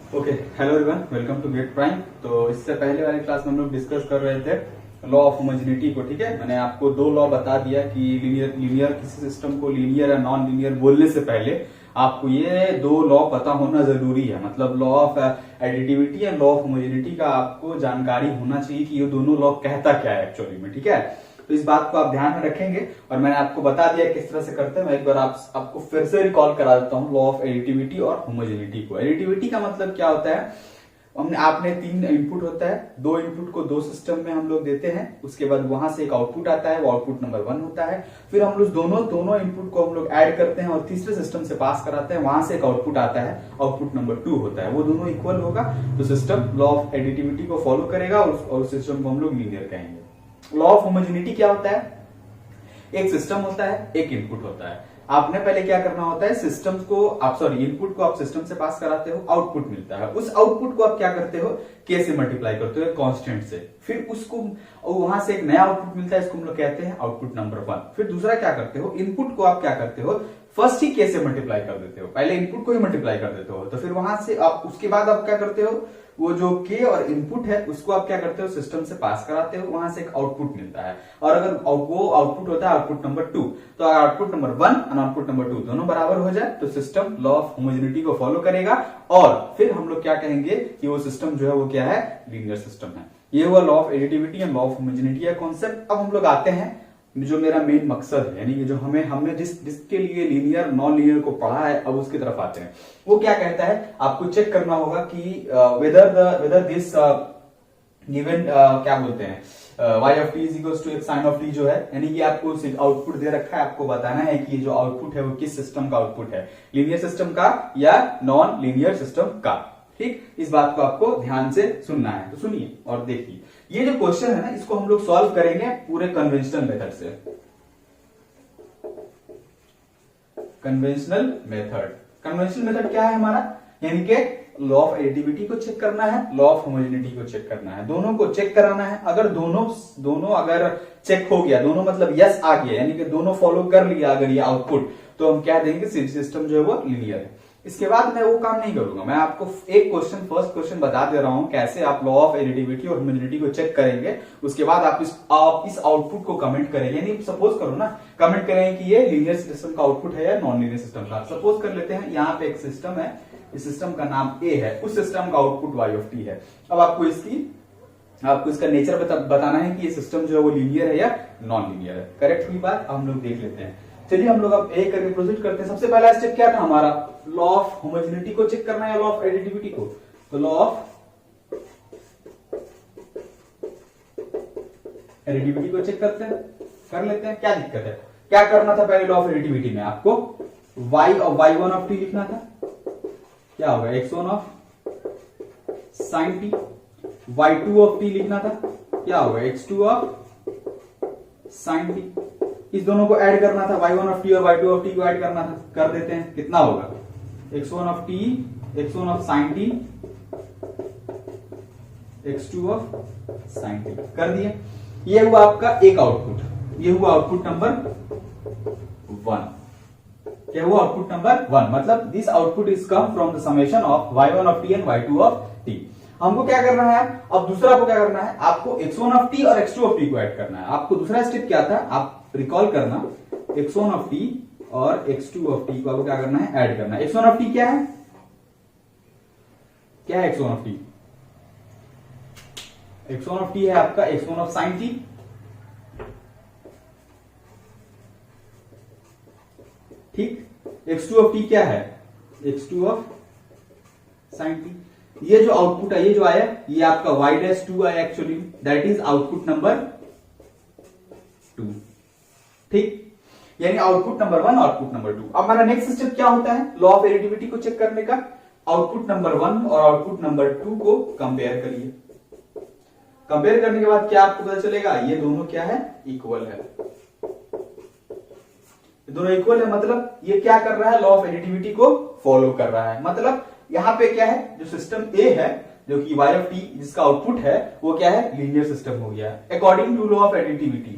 Okay, hello everyone, welcome to Gate Prime. तो इससे पहले वाली क्लास में हम लोग डिस्कस कर रहे थे लॉ ऑफ होमोजेनिटी को। ठीक है, मैंने आपको दो लॉ बता दिया कि लीनियर किसी सिस्टम को लीनियर या नॉन लीनियर बोलने से पहले आपको ये दो लॉ पता होना जरूरी है। मतलब law of additivity and law of homogeneity का आपको जानकारी होना चाहिए कि ये दोनों लॉ कहता क्या है एक्चुअली में। ठीक है, तो इस बात को आप ध्यान में रखेंगे और मैंने आपको बता दिया किस तरह से करते हैं। मैं एक बार आपको फिर से रिकॉल करा देता हूँ लॉ ऑफ एडिटिविटी और होमोजेनिटी को। एडिटिविटी का मतलब क्या होता है, आपने तीन इनपुट होता है, दो इनपुट को दो सिस्टम में हम लोग देते हैं, उसके बाद वहां से एक आउटपुट आता है, वो आउटपुट नंबर 1 होता है। फिर हम लोग दोनों इनपुट को हम लोग ऐड करते हैं और तीसरे सिस्टम से पास कराते हैं, वहां से एक आउटपुट आता है, आउटपुट नंबर 2 होता है। वो दोनों इक्वल होगा तो सिस्टम लॉ ऑफ एडिटिविटी को फॉलो करेगा और उस सिस्टम को हम लोग लीनियर कहेंगे। लॉ ऑफ होमोजेनिटी क्या होता है, एक सिस्टम होता है, एक इनपुट होता है। आपने पहले क्या करना होता है, इनपुट को आप सिस्टम से पास कराते हो, आउटपुट मिलता है। उस आउटपुट को आप क्या करते हो, के से मल्टीप्लाई करते हो कांस्टेंट से। फिर उसको वहां से एक नया आउटपुट मिलता है, इसको हम लोग कहते हैं आउटपुट नंबर 1। फिर दूसरा क्या करते हो, इनपुट को आप क्या करते हो, फर्स्ट ही के से मल्टीप्लाई कर देते हो, पहले इनपुट को ही मल्टीप्लाई कर देते हो। तो फिर वहां से आप उसके बाद आप क्या करते हो, वो जो के और इनपुट है उसको आप क्या करते हो, सिस्टम से पास कराते हो, वहां से एक आउटपुट मिलता है। और अगर वो आउटपुट होता है आउटपुट नंबर 2, तो आउटपुट नंबर 1 और आउटपुट नंबर 2 दोनों बराबर हो जाए तो सिस्टम लॉ ऑफ होमोजेनिटी को फॉलो करेगा और फिर हम लोग क्या कहेंगे कि वो सिस्टम जो है वो क्या है, लीनियर सिस्टम है। ये हुआ law of additivity and law of homogeneity का कॉन्सेप्ट। अब हम लोग आते हैं जो मेरा मेन मकसद है, यानी कि जो हमने जिसके लिए लीनियर नॉन लीनियर को पढ़ा है, अब उसकी तरफ आते हैं। वो क्या कहता है, आपको चेक करना होगा कि वेदर दिस गिवन क्या बोलते हैं, y of t is equals to sine of t जो है, यानी कि आपको आउटपुट दे रखा है, आपको बताना है कि ये जो आउटपुट है वो किस सिस्टम का आउटपुट है, लीनियर सिस्टम का या नॉन लीनियर सिस्टम का। ठीक, इस बात को आपको ध्यान से सुनना है, तो सुनिए और देखिए। ये जो क्वेश्चन है ना, इसको हम लोग सॉल्व करेंगे पूरे कन्वेंशनल मेथड से। कन्वेंशनल मेथड क्या है हमारा, यानी कि लॉ ऑफ एडिटिविटी को चेक करना है, लॉ ऑफ होमोजेनिटी को चेक करना है, दोनों को चेक कराना है। अगर दोनों अगर चेक हो गया, दोनों मतलब यस आ गया, यानी कि दोनों फॉलो कर लिया अगर ये आउटपुट, तो हम क्या देंगे, सिस्टम जो है वो लीनियर है। इसके बाद मैं वो काम नहीं करूंगा, मैं आपको फर्स्ट क्वेश्चन बता दे रहा हूं कैसे आप लॉ ऑफ एडिटिविटी और होमोजेनिटी को चेक करेंगे। उसके बाद आप इस आउटपुट को कमेंट करेंगे, यानी सपोज करो ना, कमेंट करेंगे कि ये लीनियर सिस्टम का आउटपुट है या नॉन लीनियर सिस्टम का। सपोज कर लेते हैं यहाँ पे एक सिस्टम है, इस सिस्टम का नाम ए है, उस सिस्टम का आउटपुट y ऑफ t है। अब आपको इसका नेचर बताना है कि ये सिस्टम जो है वो लीनियर है या नॉन लीनियर है। करेक्ट हुई बात, हम लोग देख लेते हैं। चलिए हम लोग अब एक करके प्रोसीड करते हैं। सबसे पहला स्टेप क्या था हमारा, लॉ ऑफ होमोजेनिटी को चेक करना है या लॉ ऑफ एडिटिविटी को। तो लॉ ऑफ एडिटिविटी को चेक कर लेते हैं। क्या दिक्कत है, क्या करना था पहले लॉ ऑफ एडिटिविटी में, आपको y1 ऑफ t लिखना था, क्या होगा x1 of sine t, y2 of t लिखना था, क्या होगा x2 ऑफ साइन t। इस दोनों को ऐड करना था, y1 ऑफ t और y2 ऑफ t को ऐड करना था, कर देते हैं। कितना होगा, x1 of t, x1 of sine t, x2 of sine t कर दिए। ये हुआ आपका एक आउटपुट, ये हुआ आउटपुट नंबर 1। क्या हुआ, आउटपुट नंबर 1, मतलब this output is come from the summation of y1 of t and y2 of t। हमको क्या करना है, अब दूसरा को क्या करना है, आपको x1 ऑफ t और x2 ऑफ t को ऐड करना है। आपको दूसरा स्टेप क्या था, आप रिकॉल करना, x1 ऑफ t और x2 ऑफ t को आपको क्या करना है, ऐड करना है। x1 ऑफ t क्या है, x1 of t, x1 of t है आपका x1 ऑफ साइन t, ठीक। x2 ऑफ t क्या है, x2 ऑफ साइन t। ये जो आउटपुट है, ये जो आया, ये आपका y'2 आया actually, that is output number 2। ठीक, यानी आउटपुट नंबर 1, आउटपुट नंबर 2। अब हमारा नेक्स्ट स्टेप क्या होता है लॉ ऑफ एडिटिविटी को चेक करने का, आउटपुट नंबर 1 और आउटपुट नंबर 2 को कंपेयर करिए। कंपेयर करने के बाद क्या आपको पता चलेगा, ये दोनों क्या है, इक्वल है। दोनों इक्वल है, मतलब ये क्या कर रहा है, लॉ ऑफ एडिटिविटी को फॉलो कर रहा है। मतलब यहां पे क्या है, जो सिस्टम ए है, जो कि y ऑफ t जिसका आउटपुट है, वो क्या है, लीनियर सिस्टम हो गया according to law of additivity.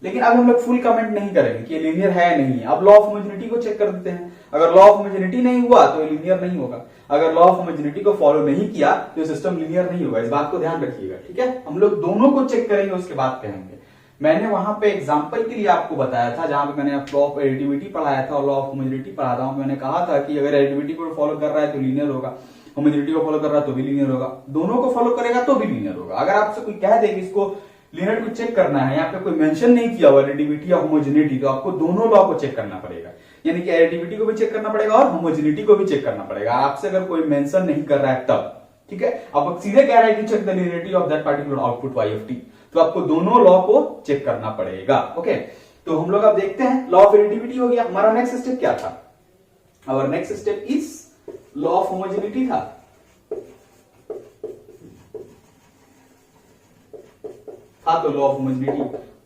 लेकिन अब हम लोग फुल कमेंट नहीं करेंगे कि लीनियर है या नहीं है। अब लॉ ऑफ होमोजेनिटी को चेक कर देते हैं। अगर लॉ ऑफ होमोजेनिटी नहीं हुआ तो लीनियर नहीं होगा। अगर लॉ ऑफ होमोजेनिटी को फॉलो नहीं किया तो सिस्टम लीनियर नहीं होगा। इस बात को ध्यान रखिएगा, ठीक है। हम लोग दोनों को चेक करेंगे, उसके बाद कहेंगे। मैंने वहां पे एग्जांपल के लिए आपको बताया था, जहां पे मैंने लॉ ऑफ एडिटिविटी पढ़ाया था और लॉ ऑफ होमोजेनिटी पढ़ा था। मैंने कहा था कि अगर एडिटिविटी को फॉलो कर रहा है तो लीनियर होगा, होमोजेनिटी को फॉलो कर रहा है तो भी लीनियर होगा, दोनों को फॉलो करेगा तो भी लीनियर होगा। अगर आपसे कोई कह दे कि इसको लीनियर को चेक करना है, यहाँ पे कोई मेंशन नहीं किया हुआ एडिटिविटी या होमोजेनिटी, तो आपको दोनों लॉ को चेक करना पड़ेगा। यानी कि एडिटिविटी को भी चेक करना पड़ेगा और होमोजेनिटी को भी चेक करना पड़ेगा। आपसे अगर कोई मेंशन नहीं कर रहा है तब, ठीक है। अब सीधे कह रहा है कि check the linearity of that particular output y of t, तो आपको दोनों लॉ को चेक करना पड़ेगा। ओके, तो हम लोग अब देखते हैं लॉ ऑफ एडिटिविटी हो गया। हमारा नेक्स्ट स्टेप क्या था? Our next step is law of homogeneity था। तो लॉ ऑफ होमोजेनिटी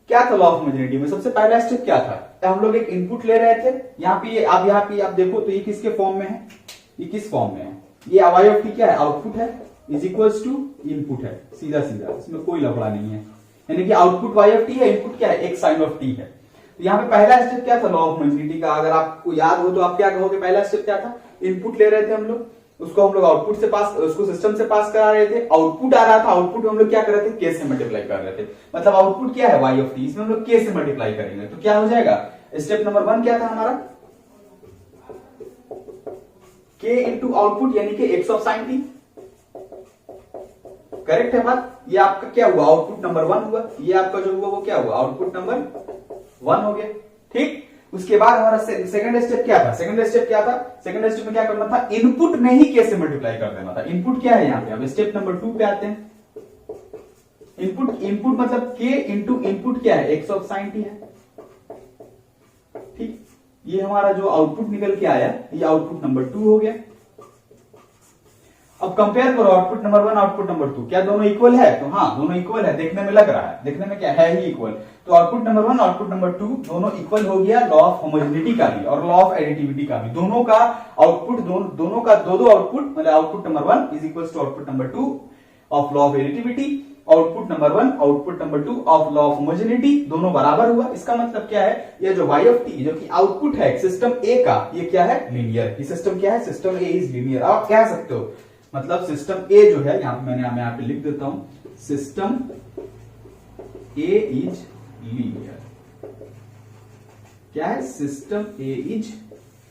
क्या था? लॉ ऑफ होमोजेनिटी में सबसे पहला स्टेप क्या था? हम लोग एक इनपुट ले रहे थे। यहाँ पे आप देखो तो ये किसके फॉर्म में है? ये किस फॉर्म में है? ये y ऑफ t क्या है? आउटपुट है, इज इक्वल्स टू इनपुट है। सीधा सीधा, इसमें कोई लफड़ा नहीं है। यानी कि आउटपुट y ऑफ t है, इनपुट क्या है? एक साइन ऑफ t है। तो यहाँ पे पहला स्टेप क्या था लॉ ऑफ होमोजेनिटी का? अगर आपको याद हो तो आप क्या कहोगे? पहला स्टेप क्या था? इनपुट ले रहे थे हम लोग, उसको हम लोग आउटपुट से पास, उसको सिस्टम से पास करा रहे थे। आउटपुट आ रहा था, आउटपुट हम लोग क्या कर रहे थे? k से मल्टीप्लाई कर रहे थे। मतलब आउटपुट क्या है? y ऑफ t, इसमें हम लोग k से मल्टीप्लाई करेंगे तो क्या हो जाएगा? स्टेप नंबर 1 क्या था हमारा? k इंटू आउटपुट यानी कि x of sine t। Correct है बात? ये आपका क्या हुआ? आउटपुट नंबर 1 हुआ। ये आपका जो हुआ वो क्या हुआ? आउटपुट नंबर 1 हो गया, ठीक। उसके बाद हमारा सेकंड स्टेप क्या था? सेकंड स्टेप क्या था? सेकंड स्टेप में क्या करना था? इनपुट में ही k से मल्टीप्लाई कर देना था। इनपुट क्या है यहाँ पे? अब स्टेप नंबर 2 पे आते हैं। इनपुट मतलब k इंटू इनपुट क्या है? x ऑफ साइन t है, ठीक। ये हमारा जो आउटपुट निकल के आया, ये आउटपुट नंबर 2 हो गया। अब कंपेयर करो आउटपुट नंबर 1 आउटपुट नंबर 2, क्या दोनों इक्वल है? तो हाँ, दोनों इक्वल है, देखने में लग रहा है, देखने में क्या है ही इक्वल। तो आउटपुट नंबर 1 आउटपुट नंबर 2 दोनों इक्वल हो गया लॉ ऑफ होमोजेनिटी का भी और लॉ ऑफ एडिटिविटी का भी। दोनों का आउटपुट, दोनों का दो आउटपुट, मतलब output number 1 is equal to output number 2 of law of additivity, output number 1 output number 2 of law of homogeneity, दोनों बराबर हुआ। इसका मतलब क्या है? ये जो y ऑफ t जो कि आउटपुट है सिस्टम A का, ये क्या है? लीनियर। ये सिस्टम क्या है? System A is linear. आप कह सकते हो मतलब सिस्टम A जो है, यहां पे मैं यहां पे लिख देता हूं, सिस्टम A इज लीनियर। क्या है? System A is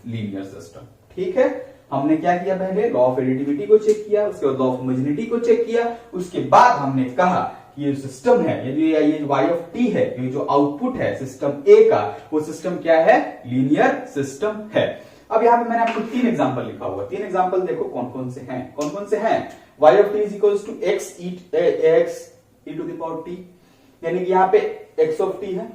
linear system, ठीक है। हमने क्या किया? पहले लॉ ऑफ एडिटिविटी को चेक किया, उसके बाद लॉ ऑफ होमोजेनिटी को चेक किया, उसके बाद हमने कहा कि ये सिस्टम है, ये y ऑफ t है, ये जो आउटपुट है सिस्टम A का, वो सिस्टम क्या है? लीनियर सिस्टम है। अब यहाँ पे मैंने आपको 3 एग्जांपल लिखा हुआ। 3 एग्जांपल देखो कौन कौन से हैं। कौन कौन से हैं? y of t is equals to x e to the power t, यानी कि यहाँ पे x ऑफ t है,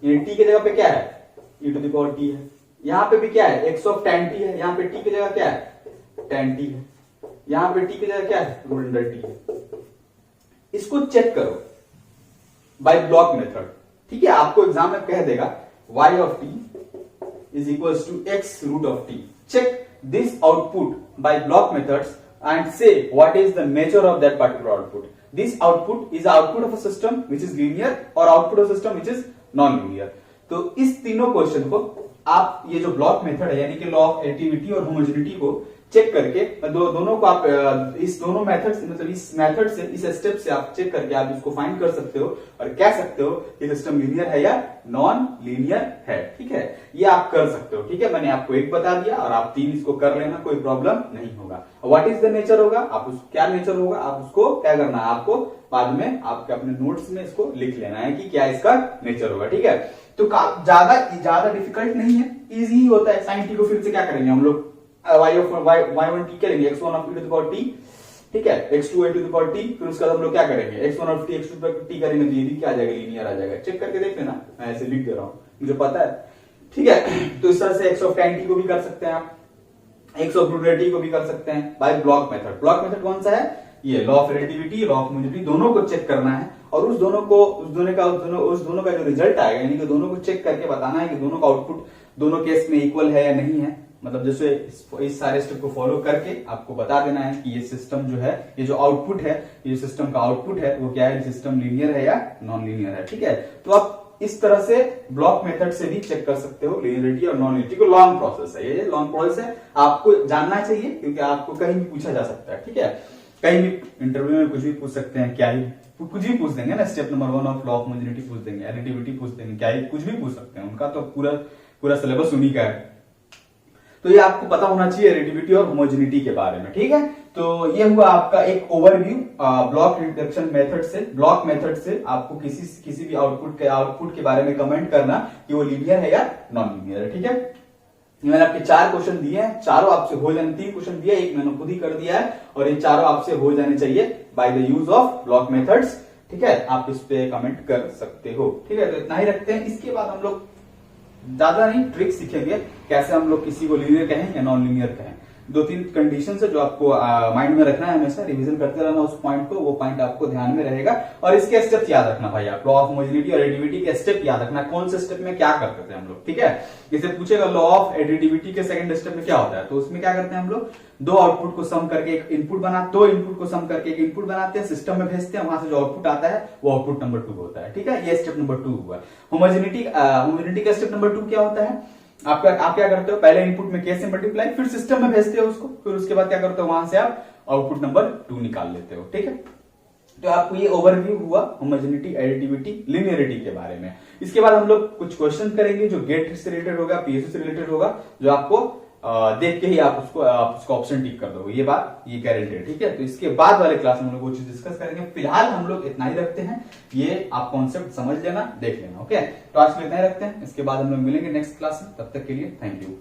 ये t की जगह पे क्या है? e to the power t है। यहाँ पे भी क्या है? x ऑफ tan t है, यहाँ पे t की जगह क्या है? tan t है। यहाँ पे t की जगह क्या है? रूट अंडर t है। इसको चेक करो बाय ब्लॉक मेथड, ठीक है। आपको एग्जाम में कह देगा y of t is equals to x root of t. Check this output by block methods and say what is the nature of that particular output. This output is output of a system which is linear or output of a system which is non-linear. तो इस तीनों question को आप ये जो block method है यानी कि लॉ ऑफ एडिटिविटी और होमोजेनिटी को चेक करके दोनों को आप इस दोनों मेथड से, मतलब इस मेथड से, इस स्टेप से आप चेक करके आप इसको फाइंड कर सकते हो और कह सकते हो कि सिस्टम लीनियर है या नॉन लीनियर है, ठीक है। ये आप कर सकते हो, ठीक है। मैंने आपको एक बता दिया और आप 3 इसको कर लेना, कोई प्रॉब्लम नहीं होगा। व्हाट इज द नेचर होगा, आप उसको क्या नेचर होगा, आप उसको क्या करना है, आपको बाद में आपके अपने नोट्स में इसको लिख लेना है कि क्या इसका नेचर होगा, ठीक है। तो ज्यादा डिफिकल्ट नहीं है, इजी ही होता है। साइन टी को फिर से क्या करेंगे हम लोग? y1 t करेंगे, x1 of t to the power t, ठीक है, x2 to the power t, फिर उसके बाद हम लोग क्या करेंगे? x1 of t x2 to the power t करेंगे तो ये भी क्या आ जाएगा? लीनियर आ जाएगा। चेक करके देख लेना, मैं ऐसे लिख दे रहा हूं, मुझे पता है, ठीक है। तो इस तरह से x ऑफ tan t को भी कर सकते हैं आप, x ऑफ रूट t को भी कर सकते हैं bye block method. Block method कौन सा है? ये law of additivity, law of homogeneity, दोनों को चेक करना है और उस दोनों का जो रिजल्ट आएगा यानी कि दोनों को चेक करके बताना है कि दोनों का आउटपुट दोनों केस में इक्वल है या नहीं है। मतलब जैसे इस सारे स्टेप को फॉलो करके आपको बता देना है कि ये सिस्टम जो है, ये जो आउटपुट है, ये सिस्टम का आउटपुट है वो क्या है? सिस्टम लीनियर है या नॉन लीनियर है, ठीक है। तो आप इस तरह से ब्लॉक मेथड से भी चेक कर सकते हो लिनियरिटी और नॉन लिनियरिटी को। लॉन्ग प्रोसेस है ये, लॉन्ग प्रोसेस है, आपको जानना चाहिए क्योंकि आपको कहीं भी पूछा जा सकता है, ठीक है। कहीं भी इंटरव्यू में कुछ भी पूछ सकते हैं, क्या ही कुछ भी पूछ देंगे ना, step number 1 of law of homogeneity पूछ देंगे, एडिटिविटी पूछ देंगे, क्या ही कुछ भी पूछ सकते हैं, उनका तो पूरा सिलेबस उन्हीं का है। तो ये आपको पता होना चाहिए एडिटिविटी और होमोजेनिटी के बारे में, ठीक है। तो ये हुआ आपका एक ओवरव्यू ब्लॉक रिडक्शन मेथड से। ब्लॉक मेथड से आपको किसी भी आउटपुट के बारे में कमेंट करना कि वो लीनियर है या नॉन लीनियर है, ठीक है। मैंने आपके 4 क्वेश्चन दिए हैं, चारों आपसे हो जाने, 3 क्वेश्चन दिया, एक मैंने खुद ही कर दिया है, और ये चारों आपसे हो जाने चाहिए by the use of block methods, ठीक है। आप इस पे कमेंट कर सकते हो, ठीक है। तो इतना ही रखते हैं। इसके बाद हम लोग ज्यादा नहीं ट्रिक सीखेंगे, कैसे हम लोग किसी को लीनियर कहें या नॉन लीनियर कहें। 2-3 कंडीशन है जो आपको माइंड में रखना है, हमेशा रिवीजन करते रहना उस पॉइंट को, वो पॉइंट आपको ध्यान में रहेगा। और इसके स्टेप्स याद रखना भाई, आप लॉ ऑफ होमोजेनिटी और एडिटिविटी के स्टेप याद रखना, कौन से स्टेप में क्या करते थे हम लोग, ठीक है। जैसे पूछेगा लॉ ऑफ एडिटिविटी के सेकंड स्टेप में क्या होता है, तो उसमें क्या करते हैं हम लोग, 2 आउटपुट को सम करके एक इनपुट बनाते, 2 इनपुट को सम करके एक इनपुट बनाते हैं, सिस्टम में भेजते हैं, वहां से जो आउटपुट आता है वो आउटपुट नंबर 2 होता है, ठीक है। ये स्टेप नंबर 2 हुआ। होमोजेनिटी का स्टेप नंबर 2 क्या होता है, आप क्या करते हो, पहले इनपुट में के से मल्टीप्लाई, फिर सिस्टम में भेजते हो उसको, फिर उसके बाद क्या करते हो, वहां से आप आउटपुट नंबर 2 निकाल लेते हो, ठीक है। तो आपको ये ओवरव्यू हुआ होमोजेनिटी, एडिटिविटी, लिनियरिटी के बारे में। इसके बाद हम लोग कुछ क्वेश्चन करेंगे जो गेट से रिलेटेड होगा, पीएसयू से रिलेटेड होगा, जो आपको देख के ही आप उसको ऑप्शन टिक कर दोगे, ये गारंटी है, ठीक है। तो इसके बाद वाले क्लास में हम लोग वो चीज डिस्कस करेंगे। फिलहाल हम लोग इतना ही रखते हैं, ये आप कॉन्सेप्ट समझ लेना, देख लेना, ओके। तो आज के लिए इतना ही रखते हैं, इसके बाद हम लोग मिलेंगे नेक्स्ट क्लास में, तब तक के लिए थैंक यू।